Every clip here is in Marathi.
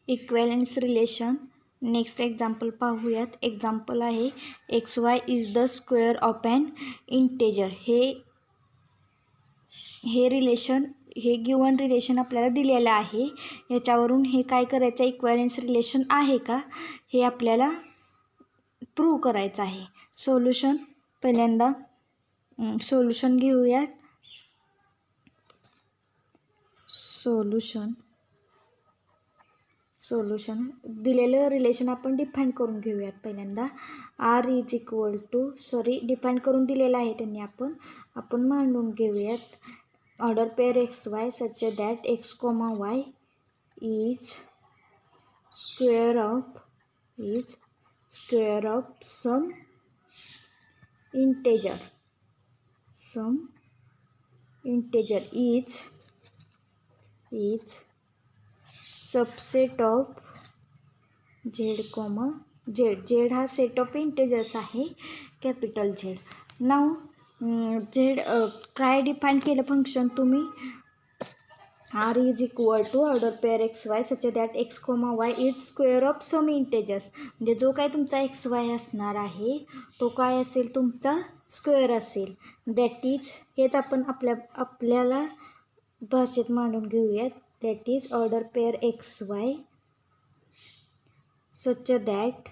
Equivalence relation. नेक्स्ट एक्झाम्पल पाहूयात. एक्झाम्पल आहे x y is the square of an integer. हे रिलेशन, हे गिवन रिलेशन आपल्याला दिलेलं आहे. याच्यावरून हे काय करायचं, इक्विव्हॅलन्स रिलेशन आहे का हे आपल्याला प्रूव्ह करायचं आहे. सोल्युशन, पहिल्यांदा सोल्युशन घेऊयात. सोल्युशन दिलेलं रिलेशन आपण डिफाईन करून घेऊयात. पहिल्यांदा R is equal to, define करून दिलेलं आहे त्यांनी, आपण मांडून घेऊयात. Order pair x y such that x comma y is square of some integer is subset of Z comma Z. Z हा सेट ऑफ इंटेजर्स आहे, कॅपिटल झेड. नाव झेड काय डिफाईन केलं फंक्शन तुम्ही, R is equal to order pair x y such that x comma y is square of some integers. म्हणजे जो काय तुमचा एक्स वाय असणार आहे तो काय असेल, तुमचा स्क्वेअर असेल. दॅट इज, हेच आपण आपल्याला भाषेत मांडून घेऊयात. That is order pair x y such that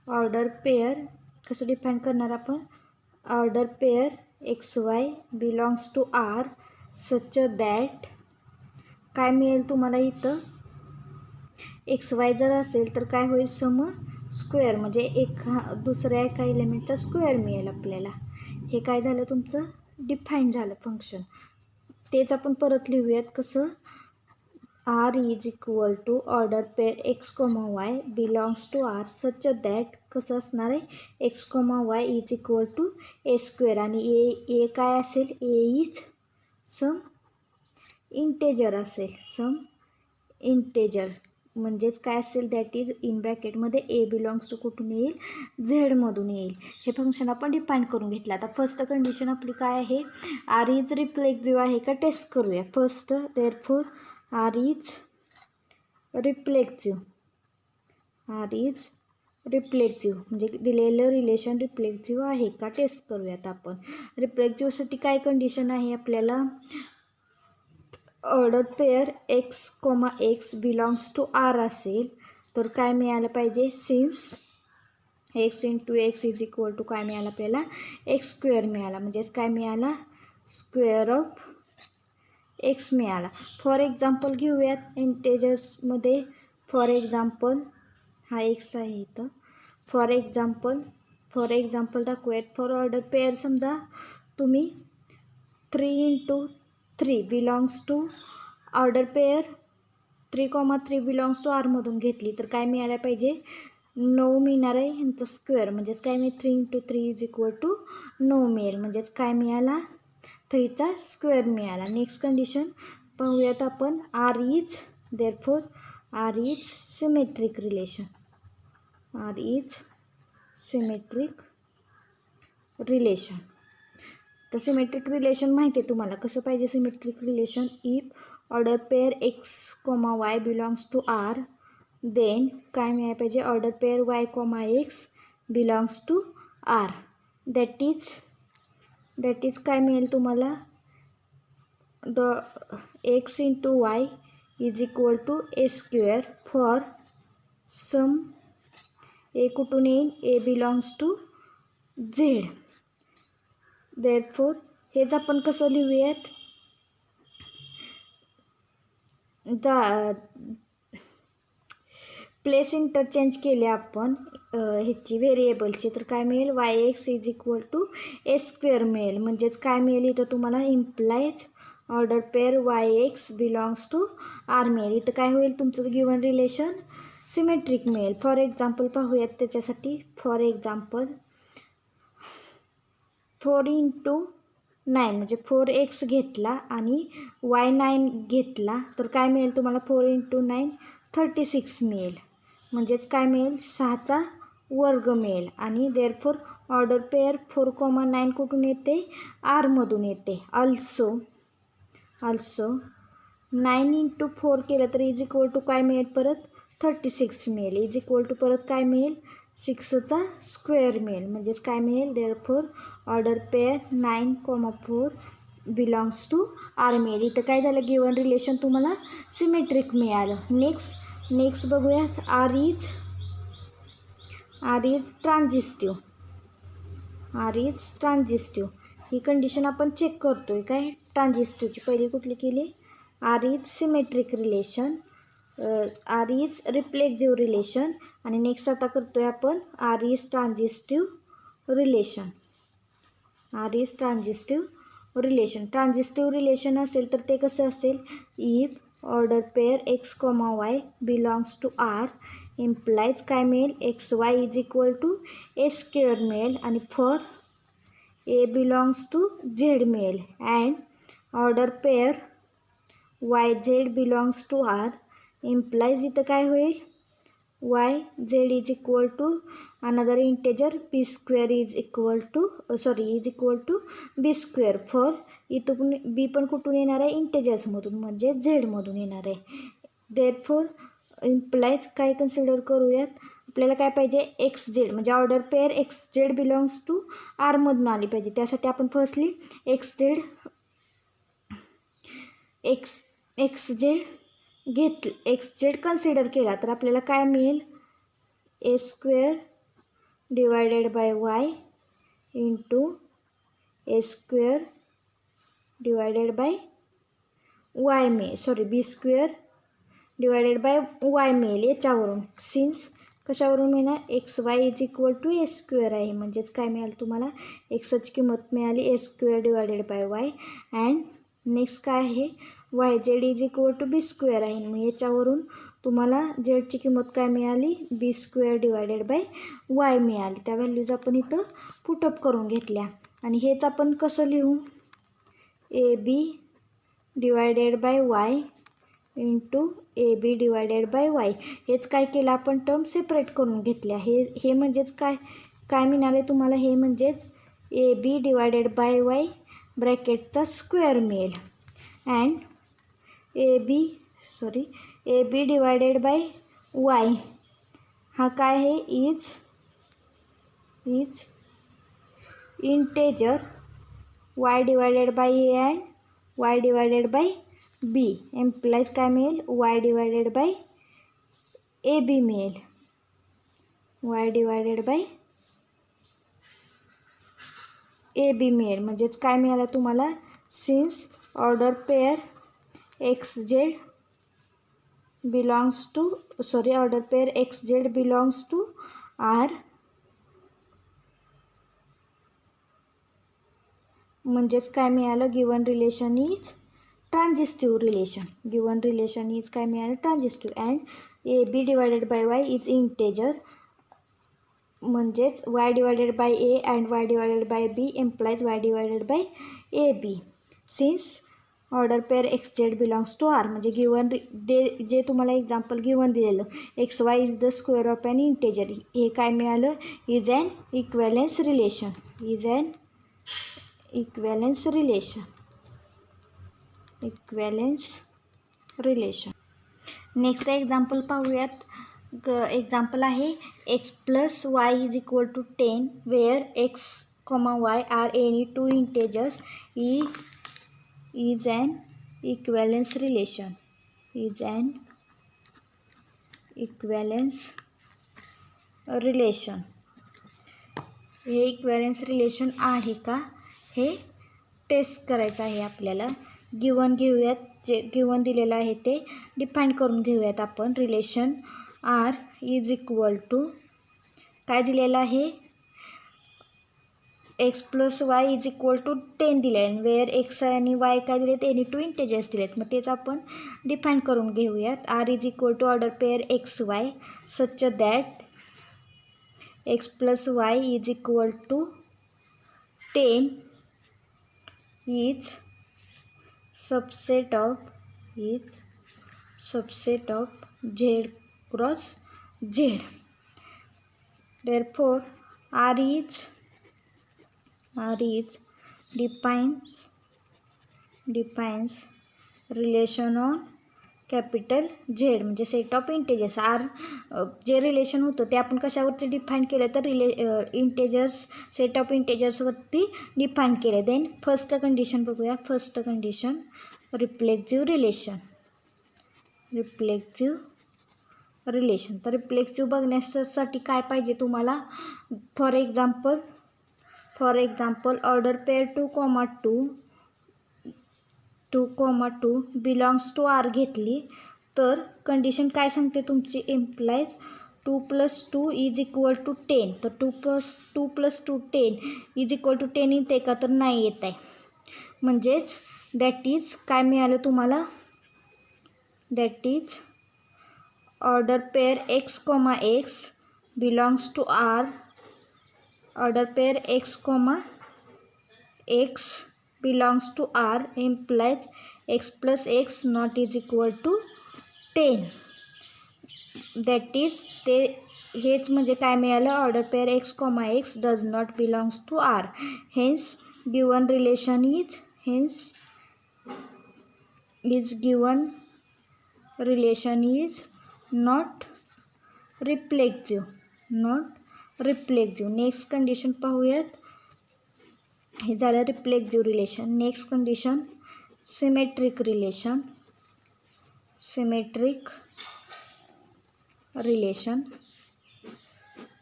order pair कसं डिफाईन करणार आपण, order pair x y belongs to R such that, काय मिळेल तुम्हाला इथं, एक्स वाय जर असेल तर काय होईल, सम स्क्वेअर, म्हणजे दुसऱ्या एका एलिमेंटचा स्क्वेअर मिळेल आपल्याला. हे काय झालं, तुमचं डिफाईन झालं फंक्शन. तेच आपण परत लिहूयात. कसं, R is equal to order pair x comma Y belongs to R such that, कसं असणार आहे, x comma y is equal to A square, आणि ए काय असेल, ए इज सम इंटेजर असेल, सम इंटेजर म्हणजेच काय असेल, दॅट इज इन ब्रॅकेटमध्ये ए बिलॉंग्स टू कुठून येईल, झेडमधून येईल. हे फंक्शन आपण डिफाईन करून घेतलं. आता फर्स्ट कंडिशन आपली काय आहे, आर इज रिफ्लेक्सिव्ह आहे का टेस्ट करूया. First, therefore R is reflexive म्हणजे दिलेलं रिलेशन रिफ्लेक्सिव्ह आहे का टेस्ट करूयात आपण. रिफ्लेक्सिव्हसाठी काय कंडिशन आहे आपल्याला, order pair x comma X belongs to R असेल तर काय मिळालं पाहिजे, since X into X is equal to काय मिळालं आपल्याला, एक्स स्क्वेअर मिळाला. म्हणजेच काय मिळाला, स्क्वेअर ऑफ एक्स मिळाला. फॉर एक्झाम्पल घेऊयात इंटेजर्समध्ये. फॉर एक्झाम्पल हा एक्स आहे इथं. फॉर एक्झाम्पल दाखवूयात. फॉर ऑर्डर पेअर समजा तुम्ही 3 into 3 belongs to, order pair 3,3 belongs to आरमधून घेतली तर काय मिळायला पाहिजे, 9 मिळणार आहे. ह्यांचं स्क्वेअर म्हणजेच काय मिळेल, 3 इंटू 3 इज इक्वल टू 9 मिळेल. म्हणजेच काय मिळाला, 3चा स्क्वेअर मिळाला. नेक्स्ट कंडिशन पाहूयात आपण. R is symmetric relation. तर सिमेट्रिक रिलेशन माहिती आहे तुम्हाला कसं पाहिजे. Symmetric relation, if order pair x comma Y belongs to R then काय मिळायला पाहिजे, order pair Y comma X belongs to R. That is काय मिळेल तुम्हाला, X into Y is equal to A square for some A कुठून येईल, ए बिलॉंग्स टू झेड. देअरफॉर हेच आपण कसं लिहूयात, प्लेस इंटरचेंज केले आपण ह्याची व्हेरिएबलची, तर काय मिळेल, y x is equal to A square मिळेल. म्हणजेच काय मिळेल इथं तुम्हाला, implies order pair y x belongs to R मिळेल. इथं काय होईल, तुमचं गिवन रिलेशन सिमेट्रिक मिळेल. फॉर एक्झाम्पल पाहूयात त्याच्यासाठी. फॉर एक्झाम्पल 4 इंटू 9 म्हणजे 4x घेतला आणि y9 घेतला तर काय मिळेल तुम्हाला, 4 इंटू 9 36 मिळेल. म्हणजेच काय मिळेल, 6चा वर्ग मिळेल. आणि देअरफॉर ऑर्डर पेअर 4,9 कुठून येते? आरमधून येते. ऑल्सो 9 × 4 केलं तर इज इक्वल टू काय मिळेल? परत 36 मिळेल. इज इक्वल टू परत काय मिळेल? 6चा स्क्वेअर मिळेल. म्हणजेच काय मिळेल? Therefore order pair 9,4 belongs to R मिळेल. इथं काय झालं? गिवन रिलेशन तुम्हाला सिमेट्रिक मिळालं. नेक्स्ट बघूयात. R is transitive. ही कंडिशन आपण चेक करतोय काय? ट्रान्झिस्टिव्हची पहिली कुठली केली? R is symmetric relation, R is reflexive relation, आणि नेक्स्ट आता करतोय आपण R is transitive relation. Transitive relation असेल तर ते कसं असेल? If order pair x, y belongs to R implies काय मिळेल? XY is equal to A square मिळेल, आणि for a belongs to Z मिळेल. And order pair YZ belongs to R implies इथं काय होईल? YZ is equal to another integer b square is equal to b square. For इथं बी पण कुठून येणार आहे? इंटेजर्समधून, म्हणजे झेडमधून येणार आहे. देअरफॉर इम्प्लाइज काय कन्सिडर करूयात? आपल्याला काय पाहिजे? XZ, म्हणजे order pair XZ belongs to आरमधून आली पाहिजे. त्यासाठी आपण फर्स्टली XZ कन्सिडर केला तर आपल्याला काय मिळेल? A square divided by y into a square divided by y मिळेल. B square divided by y मिळेल याच्यावरून. सिन्स कशावरून मिळणार? XY is equal to A square आहे. म्हणजेच काय मिळालं तुम्हाला? एक्सची किंमत मिळाली a square divided by y. And next काय आहे? YZ is equal to b square आहे. मग याच्यावरून तुम्हाला झेडची किंमत काय मिळाली? B square divided by y मिळाली. त्या व्हॅल्यूज आपण इथं पुटअप करून घेतल्या. आणि हेच आपण कसं लिहू? AB divided by y into AB divided by Y. हेच काय केलं आपण? टर्म सेपरेट करून घेतल्या. हे म्हणजेच काय मिळणार आहे तुम्हाला? हे म्हणजेच AB डिवायडेड बाय वाय ब्रॅकेटचा स्क्वेअर मिळेल. अँड AB डिवायडेड बाय वाय हा काय आहे? Is integer y divided by a and y divided by b implies काय मिळेल? y divided by a b मिळेल. y divided by a b मिळेल. म्हणजेच काय मिळालं तुम्हाला? Since order pair XZ belongs to R, म्हणजेच काय मिळालं? गिवन रिलेशन इज ट्रान्झिस्टिव्ह काय मिळालं? Transitive. And AB divided by Y is integer, म्हणजेच y divided by a and y divided by b implies y divided by a b. Since order pair XZ belongs to R, म्हणजे जे तुम्हाला एक्झाम्पल गिवन दिलेलं XY is the square of an integer, हे काय मिळालं? Is an equivalence relation. Next example पाहूयात. एक्झाम्पल आहे x + y is equal to 10 where x, y R any two integers is an equivalence relation. हे इक्वॅलन्स रिलेशन आहे का हे टेस्ट करायचं आहे आपल्याला. घेऊयात, जे गिवन दिलेलं आहे ते डिफाईन करून घेऊयात आपण. Relation R is equal to काय दिलेलं आहे? x + y is equal to 10 दिले आहे. वेअर x आणि y काय दिलेत? एनी टू इंटेजर्स दिलेत. मग तेच आपण डिफाईन करून घेऊयात. R is equal to order pair XY such that x + y is equal to 10 is subset of Z cross Z. Therefore R is defines relation on capital Z म्हणजे सेट ऑफ इंटेजर्स. जे रिलेशन होतं ते आपण कशावरती डिफाईन केलं तर इंटेजर्स, सेट ऑफ इंटेजर्सवरती डिफाईन केलं. देन फर्स्ट कंडिशन बघूया. First condition reflexive relation. तर रिफ्लेक्सिव्ह बघण्यासाठी काय पाहिजे तुम्हाला. For example order pair 2,2 belongs to R घेतली तर कंडिशन काय सांगते तुमची. इम्प्लाइज 2 + 2 = 10. तर 2 + 2 10 = 10 येते का तर नाही येत आहे. म्हणजेच दॅट इज काय मिळालं तुम्हाला. That is order pair x, belongs to R. Order pair x, belongs to R implies x + x not = 10. That is हेच म्हणजे काय मिळालं. Order pair x, does not belongs to R. Hence given relation is not reflexive. Next condition पाहूयात. हे झालं reflexive relation. Next condition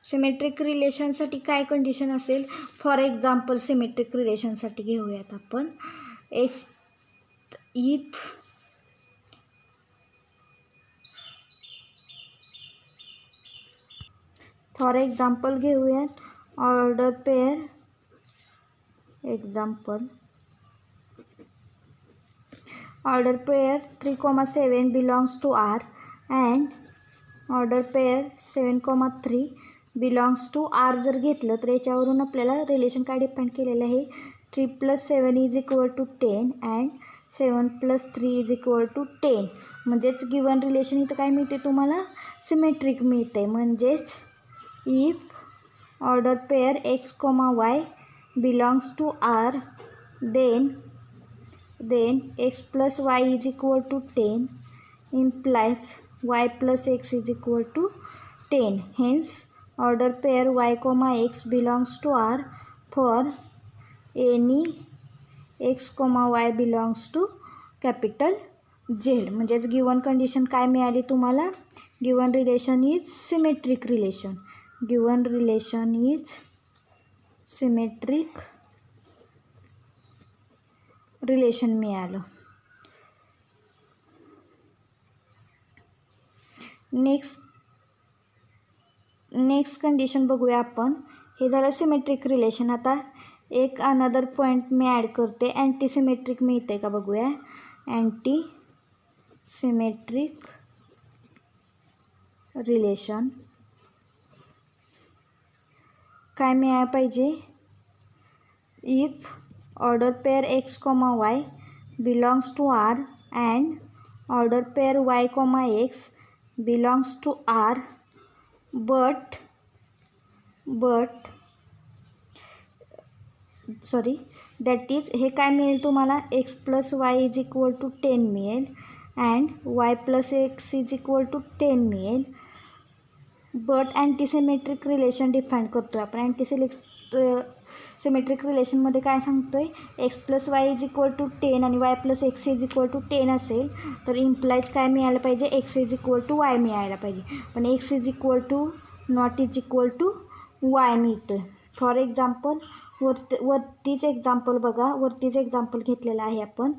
symmetric रिलेशनसाठी काय कंडिशन असेल. फॉर एक्झाम्पल सिमेट्रिक रिलेशनसाठी घेऊयात आपण. फॉर एक्झाम्पल घेऊयात. Order pair 3,7 belongs to R and order pair 7,3 belongs to R जर घेतलं तर याच्यावरून आपल्याला रिलेशन काय डिपेंड केलेलं आहे. 3 + 7 = 10 अँड 7 + 3 = 10. म्हणजेच गिवन रिलेशन इथं काय मिळते तुम्हाला. सिमेट्रिक मिळते. म्हणजेच if order pair x, y belongs to R, then x + y = 10 implies y + x = 10. Hence order pair y, x belongs to R for any x, y belongs to capital Z. म्हणजेच गिवन कंडिशन काय मिळाली तुम्हाला. Given relation is symmetric relation. मिळालं. नेक्स्ट कंडिशन बघूया आपण. हे झालं सिमेट्रिक रिलेशन. आता एक अनदर पॉईंट मी ॲड करते. अँटी सिमेट्रिक मिळते का बघूया. अँटी सिमेट्रिक रिलेशन काय मिळायला पाहिजे. If order pair x, y belongs to R and order pair y, x belongs to R but that is हे काय मिळेल तुम्हाला. x + y = 10 मिळेल अँड y + x = 10 मिळेल. बट अँटीसिमेट्रिक रिलेशन डिफाईन करतो आहे आपण. सिमेट्रिक रिलेशनमध्ये काय सांगतो आहे. x + y = 10 आणि y + x = 10 असेल तर इम्प्लाइज काय मिळायला पाहिजे. x = y मिळायला पाहिजे. पण x नॉट y मिळतो आहे. फॉर एक्झाम्पल वरतीच एक्झाम्पल बघा. वरतीच एक्झाम्पल घेतलेलं आहे आपण.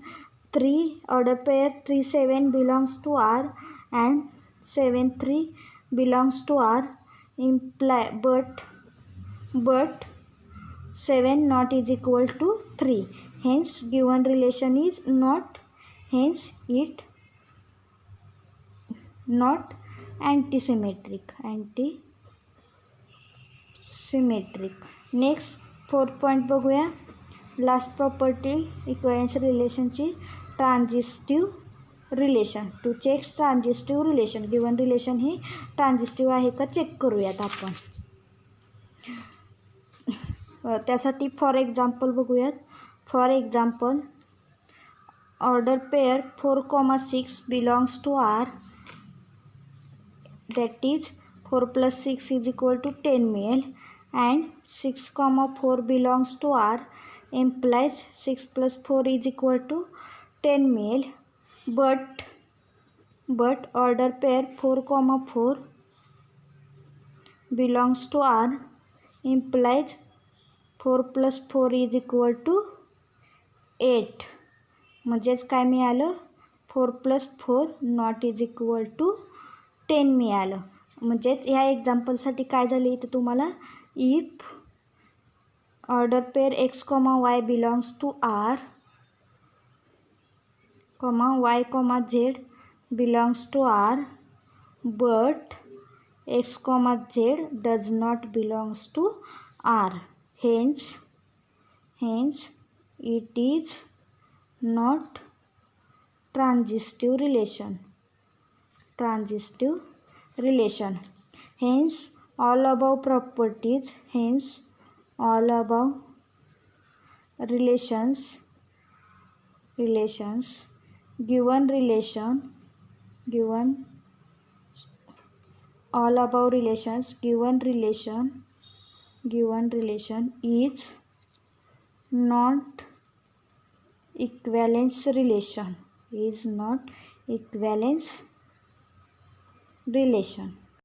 Order pair 3,7 belongs to R and 7,3 belongs to R but 7 not = 3. Hence given relation is not antisymmetric. Next 4th point बघूया. लास्ट प्रॉपर्टी इक्विव्हॅलेन्स रिलेशनची transitive relation. To check transitive relation. Given relation हे ट्रान्झिस्टिव्ह आहे का चेक करूयात आपण. त्यासाठी फॉर एक्झाम्पल बघूयात. For example order pair 4,6 belongs to R, that is 4 plus 6 is equal to 10 मिळेल. and 6,4 belongs to R implies 6 plus 4 is equal to 10 मिळेल. but order pair 4,4 belongs to R implies 4 plus 4 is equal to 8. म्हणजेच काय मिळालं, 4 plus 4 not is equal to 10 मिळालं. म्हणजेच ह्या एक्झाम्पलसाठी काय झालं इथं तुम्हाला, if order pair x, y belongs to R, y, z belongs to R, but x, z does not belongs to R. Hence it is not transitive relation. Hence all above properties, all above relations given all above relations given relation is not equivalence relation,